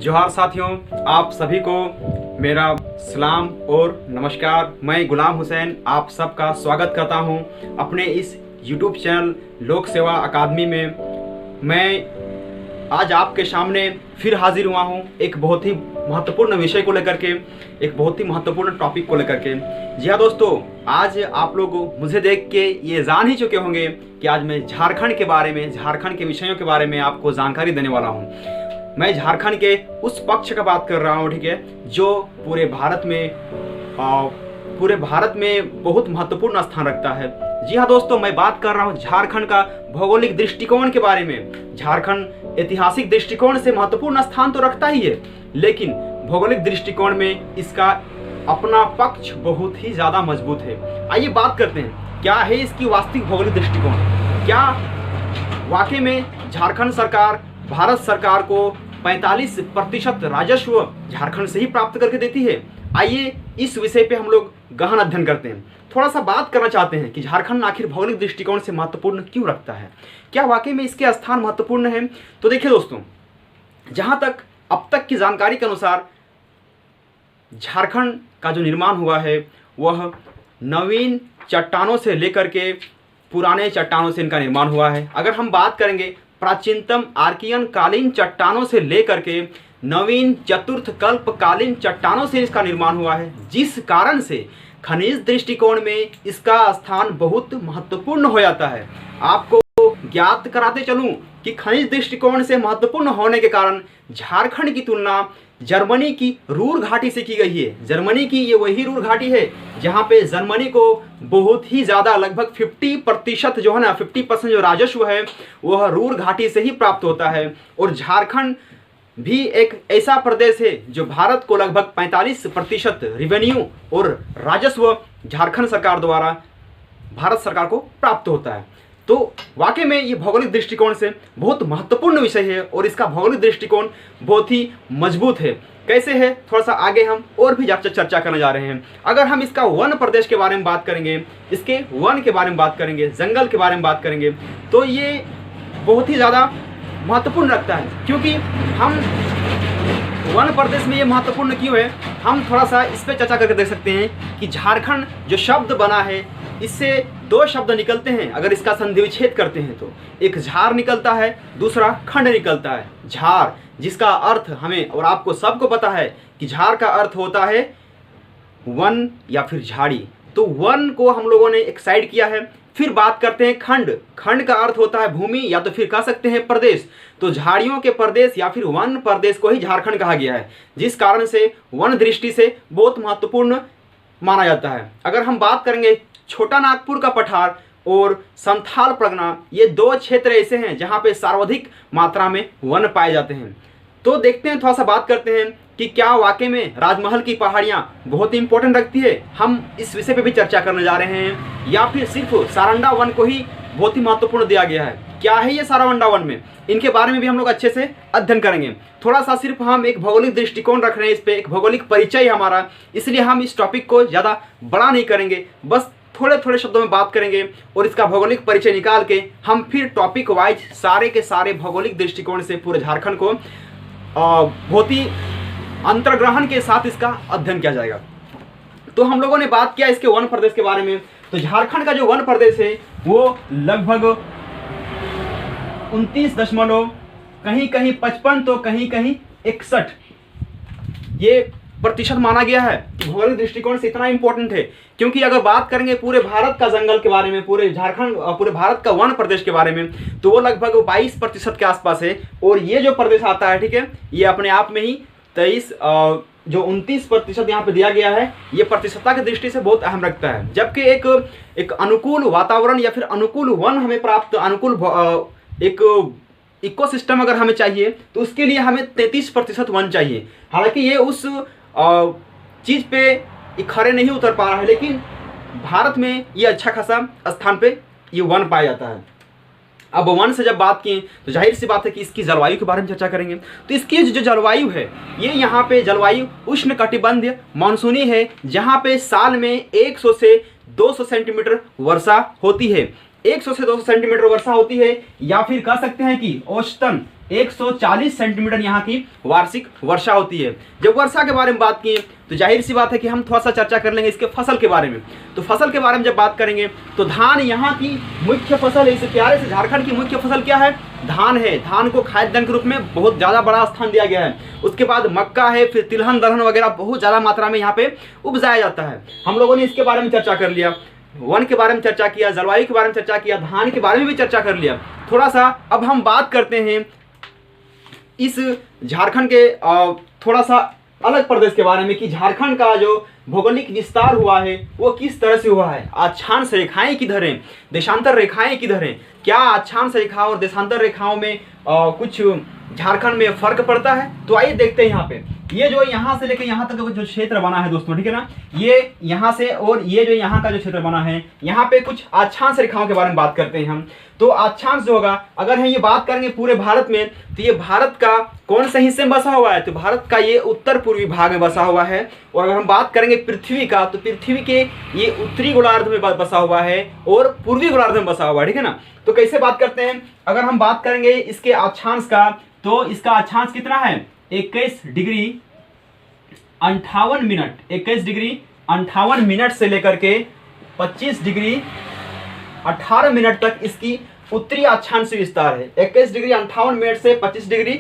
जोहार साथियों, आप सभी को मेरा सलाम और नमस्कार। मैं गुलाम हुसैन आप सबका स्वागत करता हूं अपने इस YouTube चैनल लोक सेवा अकादमी में। मैं आज आपके सामने फिर हाजिर हुआ हूं एक बहुत ही महत्वपूर्ण विषय को लेकर के, एक बहुत ही महत्वपूर्ण टॉपिक को लेकर के। जी हाँ दोस्तों, आज आप लोग मुझे देख के ये जान ही चुके होंगे कि आज मैं झारखंड के बारे में, झारखंड के विषयों के बारे में आपको जानकारी देने वाला हूँ। मैं झारखंड के उस पक्ष का बात कर रहा हूँ, ठीक है, जो पूरे भारत में बहुत महत्वपूर्ण स्थान रखता है। जी हाँ दोस्तों, मैं बात कर रहा हूँ झारखंड का भौगोलिक दृष्टिकोण के बारे में। झारखंड ऐतिहासिक दृष्टिकोण से महत्वपूर्ण स्थान तो रखता ही है, लेकिन भौगोलिक दृष्टिकोण में इसका अपना पक्ष बहुत ही ज्यादा मजबूत है। आइए बात करते हैं, क्या है इसकी वास्तविक भौगोलिक दृष्टिकोण। क्या वाकई में झारखंड सरकार भारत सरकार को 45% राजस्व झारखंड से ही प्राप्त करके देती है? आइए इस विषय पे हम लोग गहन अध्ययन करते हैं। थोड़ा सा बात करना चाहते हैं कि झारखंड आखिर भौगोलिक दृष्टिकोण से महत्वपूर्ण क्यों रखता है, क्या वाकई में इसके स्थान महत्वपूर्ण है। तो देखिए दोस्तों, जहां तक अब तक की जानकारी के अनुसार झारखंड का जो निर्माण हुआ है वह नवीन चट्टानों से लेकर के पुराने चट्टानों से इनका निर्माण हुआ है। अगर हम बात करेंगे प्राचीनतम आर्कियन कालीन चट्टानों से लेकर के नवीन चतुर्थ कल्प कालीन चट्टानों से इसका निर्माण हुआ है, जिस कारण से खनिज दृष्टिकोण में इसका स्थान बहुत महत्वपूर्ण हो जाता है। आपको ज्ञात कराते चलूं कि खनिज दृष्टिकोण से महत्वपूर्ण होने के कारण झारखंड की तुलना जर्मनी की रूर घाटी से की गई है। जर्मनी की ये वही रूर घाटी है जहां पे जर्मनी को बहुत ही ज़्यादा लगभग 50% जो है ना, 50% जो राजस्व है वह रूर घाटी से ही प्राप्त होता है। और झारखंड भी एक ऐसा प्रदेश है जो भारत को लगभग 45% रेवेन्यू और राजस्व झारखंड सरकार द्वारा भारत सरकार को प्राप्त होता है। तो वाकई में ये भौगोलिक दृष्टिकोण से बहुत महत्वपूर्ण विषय है और इसका भौगोलिक दृष्टिकोण बहुत ही मजबूत है। कैसे है, थोड़ा सा आगे हम और भी चर्चा करने जा रहे हैं। अगर हम इसका वन प्रदेश के बारे में बात करेंगे, इसके वन के बारे में बात करेंगे, जंगल के बारे में बात करेंगे, तो ये बहुत ही ज़्यादा महत्वपूर्ण रखता है। क्योंकि हम वन प्रदेश में ये महत्वपूर्ण क्यों है, हम थोड़ा सा इस पर चर्चा करके देख सकते हैं कि झारखंड जो शब्द बना है इससे दो शब्द निकलते हैं। अगर इसका संधि विच्छेद करते हैं तो एक झार निकलता है, दूसरा खंड निकलता है। झार जिसका अर्थ हमें और आपको सबको पता है कि झार का अर्थ होता है वन या फिर झाड़ी। तो वन को हम लोगों ने एक साइड किया है। फिर बात करते हैं खंड। खंड का अर्थ होता है भूमि या तो फिर कह सकते हैं प्रदेश। तो झाड़ियों के प्रदेश या फिर वन प्रदेश को ही झारखंड कहा गया है, जिस कारण से वन दृष्टि से बहुत महत्वपूर्ण माना जाता है। अगर हम बात करेंगे छोटा नागपुर का पठार और संथाल परगना, ये दो क्षेत्र ऐसे हैं जहां पे सर्वाधिक मात्रा में वन पाए जाते हैं। तो देखते हैं, थोड़ा सा बात करते हैं कि क्या वाकई में राजमहल की पहाड़ियां बहुत इंपॉर्टेंट रखती है। हम इस विषय पे भी चर्चा करने जा रहे हैं, या फिर सिर्फ सारंडा वन को ही बहुत ही महत्वपूर्ण दिया गया है। क्या है ये सारंडा वन में, इनके बारे में भी हम लोग अच्छे से अध्ययन करेंगे। थोड़ा सा सिर्फ हम एक भौगोलिक दृष्टिकोण रख रहे हैं, इस पे एक भौगोलिक परिचय हमारा, इसलिए हम इस टॉपिक को ज़्यादा बड़ा नहीं करेंगे, बस थोड़े थोड़े शब्दों में बात करेंगे और इसका भौगोलिक परिचय निकाल के हम फिर टॉपिक वाइज सारे के सारे भौगोलिक दृष्टिकोण से पूरे झारखंड को बहुत ही अंतर्ग्रहण के साथ इसका अध्ययन किया जाएगा। तो हम लोगों ने बात किया इसके वन प्रदेश के बारे में। तो झारखंड का जो वन प्रदेश है वो लगभग 29 दशमलव कहीं कहीं 55 तो कहीं कहीं 61 ये प्रतिशत माना गया है। भौगोलिक दृष्टिकोण से इतना इंपॉर्टेंट है क्योंकि अगर बात करेंगे पूरे भारत का जंगल के बारे में, पूरे झारखंड पूरे भारत का वन प्रदेश के बारे में, तो वो लगभग 22% के आसपास है। और ये जो प्रदेश आता है, ठीक है, ये अपने आप में ही 23 जो 29% यहाँ पे दिया गया है, ये प्रतिशतता की दृष्टि से बहुत अहम रखता है। जबकि एक अनुकूल वातावरण या फिर अनुकूल वन हमें प्राप्त, अनुकूल एक इकोसिस्टम अगर हमें चाहिए तो उसके लिए हमें 33% वन चाहिए। हालांकि ये उस चीज़ पे खरे नहीं उतर पा रहा है, लेकिन भारत में ये अच्छा खासा स्थान पे ये वन पाया जाता है। अब वन से जब बात की तो जाहिर सी बात है कि इसकी जलवायु के बारे में चर्चा करेंगे। तो इसकी जो जलवायु है, ये यहाँ पे जलवायु उष्ण कटिबंधीय मानसूनी है, जहाँ पे साल में 100 से 200 सेंटीमीटर वर्षा होती है। 100 से 200 सेंटीमीटर वर्षा होती है, या फिर कह सकते हैं कि औसतन 140 सेंटीमीटर यहाँ की वार्षिक वर्षा होती है। जब वर्षा के बारे में बात की तो जाहिर सी बात है कि हम थोड़ा सा चर्चा कर लेंगे इसके फसल के बारे में। तो फसल के बारे में जब बात करेंगे तो धान यहाँ की मुख्य फसल है। इस प्यारे से झारखंड की मुख्य फसल क्या है? धान है। धान को खाद्यान्न के रूप में बहुत ज़्यादा बड़ा स्थान दिया गया है। उसके बाद मक्का है, फिर तिलहन दलहन वगैरह बहुत ज़्यादा मात्रा में यहाँ पे उपजाया जाता है। हम लोगों ने इसके बारे में चर्चा कर लिया, वन के बारे में चर्चा किया, जलवायु के बारे में चर्चा किया, धान के बारे में भी चर्चा कर लिया। थोड़ा सा अब हम बात करते हैं इस झारखंड के थोड़ा सा अलग प्रदेश के बारे में कि झारखंड का जो भौगोलिक विस्तार हुआ है वो किस तरह से हुआ है। अक्षांश रेखाएं किधर हैं, देशांतर रेखाएं किधर हैं, क्या अक्षांश रेखा और देशांतर रेखाओं में कुछ झारखंड में फर्क पड़ता है? तो आइए देखते हैं। यहाँ पे ये जो यहाँ से लेकर यहाँ तक जो क्षेत्र बना है दोस्तों, ठीक है ना, ये यहाँ से और ये जो यहाँ का जो क्षेत्र बना है, यहाँ पे कुछ अक्षांश रेखाओं के बारे में बात करते हैं हम। तो अक्षांश जो होगा, अगर हम ये बात करेंगे पूरे भारत में, तो ये भारत का कौन से हिस्से में बसा हुआ है? तो भारत का ये उत्तर पूर्वी भाग में बसा हुआ है। और अगर हम बात करेंगे पृथ्वी का, तो पृथ्वी के ये उत्तरी गोलार्ध में बसा हुआ है और पूर्वी गोलार्ध में बसा हुआ है, ठीक है ना। तो कैसे बात करते हैं? अगर हम बात करेंगे इसके अक्षांश का, तो इसका अक्षांश कितना है? 21 डिग्री 58 मिनट, 21 डिग्री 58 मिनट से लेकर के 25 डिग्री 18 मिनट तक इसकी उत्तरी अक्षांश विस्तार है। 21 डिग्री 58 मिनट से 25 डिग्री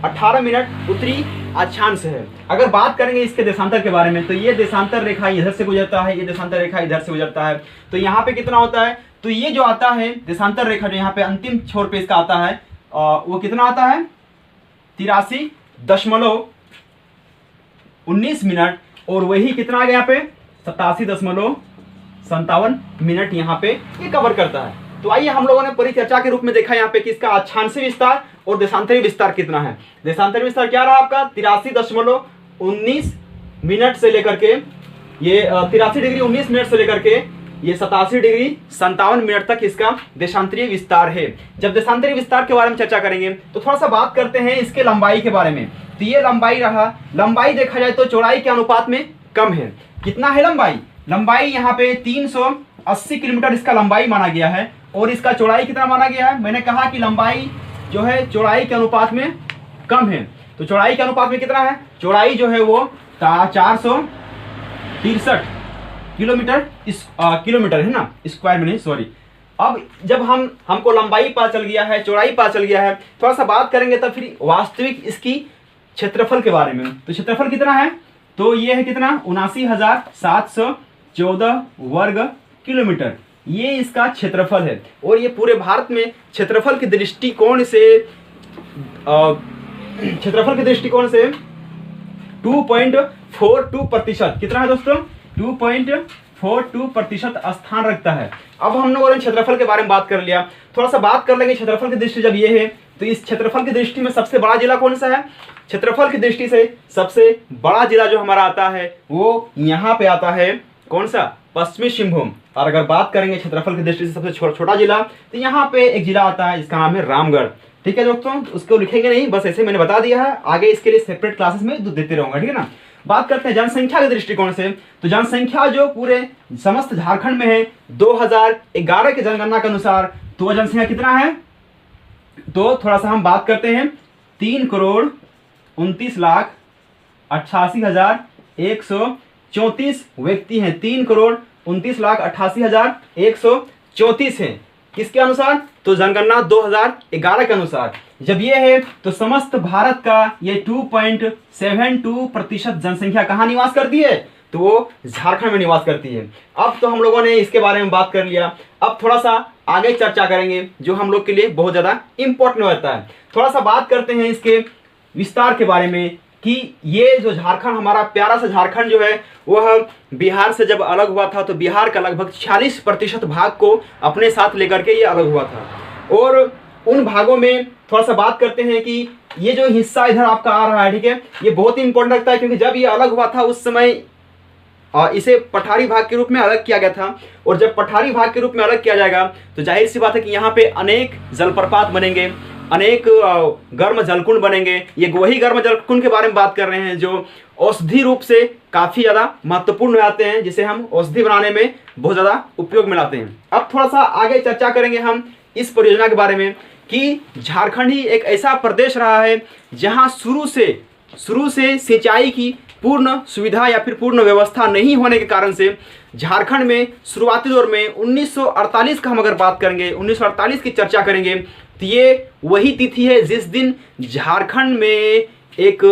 18 मिनट उत्तरी अक्षांश है। अगर बात करेंगे इसके देशांतर के बारे में, तो ये देशांतर रेखा इधर से गुजरता है, ये देशांतर रेखा इधर से गुजरता है। तो यहाँ पे कितना होता है? तो ये जो आता है देशांतर रेखा, जो यहाँ पे अंतिम छोर पे इसका आता है, वो कितना आता है? 83.19 मिनट। और वही कितना आ गया यहाँ पे? 87.57 मिनट यहाँ पे ये कवर करता है। तो आइए हम लोगों ने परिचर्चा के रूप में देखा यहाँ पे कि इसका अक्षांशीय विस्तार और देशांतरी विस्तार कितना है। देशांतरी विस्तार क्या रहा आपका? 83.19 मिनट से लेकर के ये 83 डिग्री 19 मिनट से लेकर के ये 87 डिग्री 57 मिनट तक इसका देशांतरीय विस्तार है। जब देशांतरीय विस्तार के बारे में चर्चा करेंगे तो थोड़ा सा बात करते हैं इसके लंबाई के बारे में। तो ये लंबाई रहा, लंबाई देखा जाए तो चौड़ाई के अनुपात में कम है। कितना है लंबाई? लंबाई यहाँ पे 380 किलोमीटर इसका लंबाई माना गया है। और इसका चौड़ाई कितना माना गया है? मैंने कहा कि लंबाई जो है चौड़ाई के अनुपात में कम है। तो चौड़ाई के अनुपात में कितना है? चौड़ाई जो है वो 463 किलोमीटर है ना, स्क्वायर में नहीं, सॉरी। अब जब हमको लंबाई पता चल गया है, चौड़ाई पता चल गया है, थोड़ा सा बात करेंगे तब फिर वास्तविक इसकी क्षेत्रफल के बारे में। तो क्षेत्रफल कितना है? तो ये है कितना? 79,714 वर्ग किलोमीटर, ये इसका क्षेत्रफल है। और ये पूरे भारत में क्षेत्रफल के दृष्टिकोण से 2.42% कितना है दोस्तों? 2.42% स्थान रखता है। अब हम लोगों ने क्षेत्रफल के बारे में बात कर लिया, थोड़ा सा बात कर लेंगे क्षेत्रफल की दृष्टि जब ये है, तो इस क्षेत्रफल की दृष्टि में सबसे बड़ा जिला कौन सा है? क्षेत्रफल की दृष्टि से सबसे बड़ा जिला जो हमारा आता है वो यहाँ पे आता है, कौन सा? पश्चिमी सिंहभूम। और अगर बात करेंगे क्षेत्रफल की दृष्टि से सबसे छोटा जिला, तो यहाँ पे एक जिला आता है जिसका नाम है रामगढ़। ठीक है दोस्तों, उसको लिखेंगे नहीं, बस ऐसे मैंने बता दिया है, आगे इसके लिए सेपरेट क्लासेस में देते रहूंगा, ठीक है ना। बात करते हैं जनसंख्या के दृष्टिकोण से, तो जनसंख्या जो पूरे समस्त झारखंड में है 2011 की जनगणना के अनुसार, तो जनसंख्या कितना है? तो थोड़ा सा हम बात करते हैं, 3,29,88,134 व्यक्ति हैं। 3,29,88,134 हैं। किसके अनुसार? तो जनगणना 2011 के अनुसार। जब ये है तो समस्त भारत का ये 2.72% जनसंख्या कहाँ निवास करती है? तो वो झारखंड में निवास करती है। अब तो हम लोगों ने इसके बारे में बात कर लिया, अब थोड़ा सा आगे चर्चा करेंगे जो हम लोग के लिए बहुत ज़्यादा इंपॉर्टेंट होता है। थोड़ा सा बात करते हैं इसके विस्तार के बारे में कि ये जो झारखंड, हमारा प्यारा सा झारखंड जो है, वह बिहार से जब अलग हुआ था तो बिहार का लगभग 46% भाग को अपने साथ लेकर के ये अलग हुआ था। और उन भागों में थोड़ा सा बात करते हैं कि ये जो हिस्सा इधर आपका आ रहा है, ठीक है, ये बहुत ही इंपॉर्टेंट लगता है क्योंकि जब ये अलग हुआ था उस समय इसे पठारी भाग के रूप में अलग किया गया था। और जब पठारी भाग के रूप में अलग किया जाएगा तो जाहिर सी बात है कि यहाँ पे अनेक जलप्रपात बनेंगे, अनेक गर्म जलकुंड बनेंगे। ये वही गर्म जलकुंड के बारे में बात कर रहे हैं जो औषधि रूप से काफ़ी ज़्यादा महत्वपूर्ण हो जाते हैं, जिसे हम औषधि बनाने में बहुत ज़्यादा उपयोग में लाते हैं। अब थोड़ा सा आगे चर्चा करेंगे हम इस परियोजना के बारे में कि झारखंड ही एक ऐसा प्रदेश रहा है जहां शुरू से सिंचाई की पूर्ण सुविधा या फिर पूर्ण व्यवस्था नहीं होने के कारण से झारखंड में शुरुआती दौर में 1948 का हम अगर बात करेंगे, 1948 की चर्चा करेंगे, तो ये वही तिथि है जिस दिन झारखंड में एक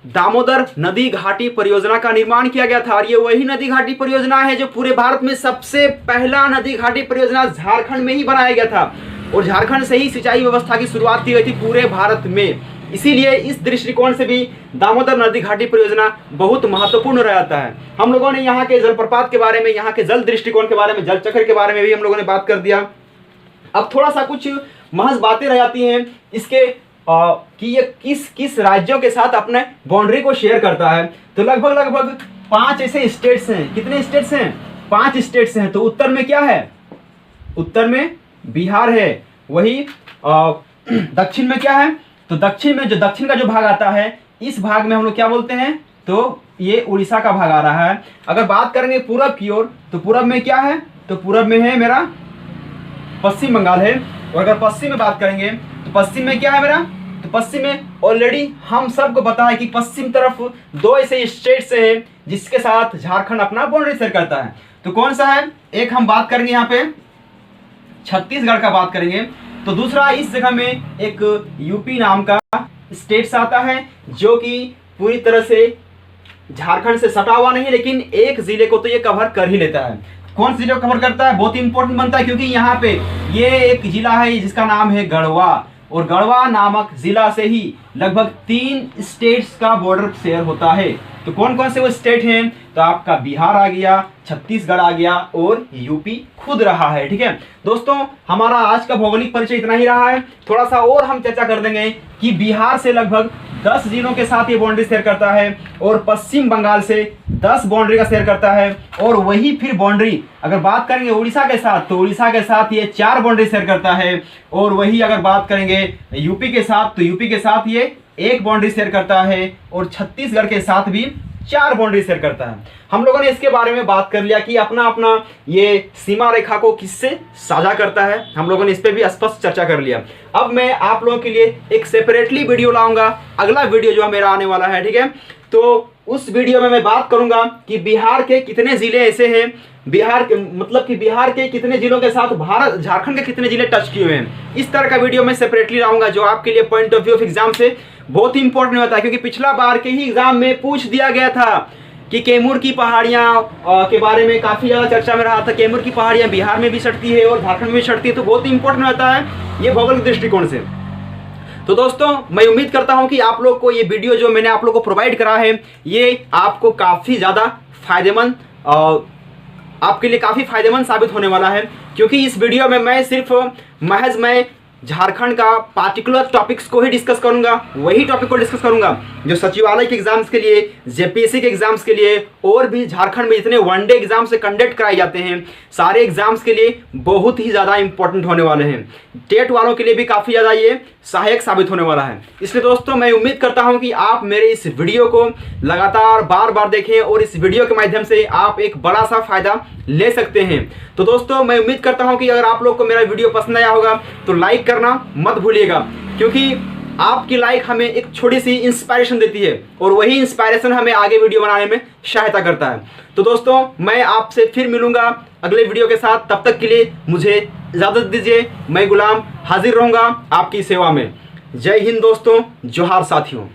दामोदर नदी घाटी परियोजना का निर्माण किया गया था। और ये वही नदी घाटी परियोजना है जो पूरे भारत में सबसे पहला नदी घाटी परियोजना झारखंड में ही बनाया गया था और झारखंड से ही सिंचाई व्यवस्था की शुरुआत की गई थी पूरे भारत में। इसीलिए इस दृष्टिकोण से भी दामोदर नदी घाटी परियोजना बहुत महत्वपूर्ण रहता है। हम लोगों ने यहाँ के जलप्रपात के बारे में, यहाँ के जल दृष्टिकोण के बारे में, जल चक्र के बारे में भी हम लोगों ने बात कर दिया। अब थोड़ा सा कुछ महज बातें रह जाती हैं इसके कि ये किस राज्यों के साथ अपने बाउंड्री को शेयर करता है। तो लगभग 5 ऐसे स्टेट्स हैं। कितने स्टेट्स हैं? 5 स्टेट्स हैं। तो उत्तर में क्या है? उत्तर में बिहार है। वही दक्षिण में क्या है? तो दक्षिण का जो भाग आता है, इस भाग में हम लोग क्या बोलते हैं? तो ये उड़ीसा का भाग आ रहा है। अगर बात करेंगे पूरब की ओर, तो पूरब में क्या है? तो पूरब में है मेरा पश्चिम बंगाल है। और अगर पश्चिम में बात करेंगे तो पश्चिम में क्या है मेरा? तो पश्चिम में ऑलरेडी हम सबको पता है कि पश्चिम तरफ 2 ऐसे स्टेट्स हैं जिसके साथ झारखंड अपना बाउंड्री शेयर करता है। तो कौन सा है? एक हम बात करेंगे यहाँ पे छत्तीसगढ़ का बात करेंगे। तो दूसरा इस जगह में एक यूपी नाम का स्टेट्स आता है जो कि पूरी तरह से झारखंड से सटा हुआ नहीं, लेकिन एक जिले को तो ये कवर कर ही लेता है। कौन से जिले को कवर करता है? बहुत इंपॉर्टेंट बनता है क्योंकि यहाँ पे ये एक जिला है जिसका नाम है गढ़वा, और गढ़वा नामक जिला से ही लगभग 3 स्टेट्स का बॉर्डर शेयर होता है। तो कौन कौन से वो स्टेट हैं? तो आपका बिहार आ गया, छत्तीसगढ़ आ गया और यूपी खुद रहा है। ठीक है दोस्तों, हमारा आज का भौगोलिक परिचय इतना ही रहा है। थोड़ा सा और हम चर्चा कर देंगे कि बिहार से लगभग 10 जिलों के साथ ये बाउंड्री शेयर करता है और पश्चिम बंगाल से 10 बाउंड्री का शेयर करता है। और वही फिर बाउंड्री अगर बात करेंगे उड़ीसा के साथ, तो उड़ीसा के साथ ये 4 बाउंड्री शेयर करता है। और वही अगर बात करेंगे यूपी के साथ, तो यूपी के साथ ये 1 बाउंड्री शेयर करता है और छत्तीसगढ़ के साथ भी 4 बाउंड्री शेयर करता है। हम लोगों ने इसके बारे में बात कर लिया कि अपना अपना ये सीमा रेखा को किससे साझा करता है। हम लोगों ने इस पे भी स्पष्ट चर्चा कर लिया। अब मैं आप लोगों के लिए एक सेपरेटली वीडियो लाऊंगा, अगला वीडियो जो मेरा आने वाला है। ठीक है, तो उस वीडियो में मैं बात करूंगा कि बिहार के कितने जिले ऐसे हैं, बिहार के कितने जिलों के साथ झारखंड के कितने जिले टच किए हुए हैं। इस तरह का वीडियो मैं सेपरेटली लाऊंगा जो आपके लिए point of view of exam से बहुत ही इंपॉर्टेंट होता है, क्योंकि पिछला बार के ही एग्जाम में पूछ दिया गया था कि कैमूर की पहाड़ियां के बारे में काफ़ी ज़्यादा चर्चा में रहा था। कैमूर की पहाड़ियां बिहार में भी सटती है और झारखंड में भी सटती है, तो बहुत इंपॉर्टेंट होता है ये भौगोलिक दृष्टिकोण से। तो दोस्तों, मैं उम्मीद करता हूं कि आप लोग को ये वीडियो जो मैंने आप लोग को प्रोवाइड करा है ये आपको काफ़ी ज़्यादा फायदेमंद, आपके लिए काफ़ी फायदेमंद साबित होने वाला है। क्योंकि इस वीडियो में मैं सिर्फ मैं झारखंड का पार्टिकुलर टॉपिक्स को ही डिस्कस करूंगा, वही टॉपिक को डिस्कस करूंगा जो सचिवालय के एग्जाम्स के लिए, जेपीएससी के एग्जाम्स के लिए और भी झारखंड में जितने वनडे एग्जाम से कंडक्ट कराए जाते हैं सारे एग्जाम्स के लिए बहुत ही ज़्यादा इंपॉर्टेंट होने वाले हैं। टेट वालों के लिए भी काफ़ी ज़्यादा ये सहायक साबित होने वाला है। इसलिए दोस्तों, मैं उम्मीद करता हूँ कि आप मेरे इस वीडियो को लगातार बार देखें और इस वीडियो के माध्यम से आप एक बड़ा सा फायदा ले सकते हैं। तो दोस्तों, मैं उम्मीद करता हूँ कि अगर आप लोग को मेरा वीडियो पसंद आया होगा तो लाइक करना मत भूलिएगा, क्योंकि आपकी लाइक हमें एक छोटी सी इंस्पायरेशन देती है और वही इंस्पायरेशन हमें आगे वीडियो बनाने में सहायता करता है। तो दोस्तों, मैं आपसे फिर मिलूंगा अगले वीडियो के साथ। तब तक के लिए मुझे इजाज़त दीजिए। मैं गुलाम हाजिर रहूंगा आपकी सेवा में। जय हिंद दोस्तों, जोहार साथियों।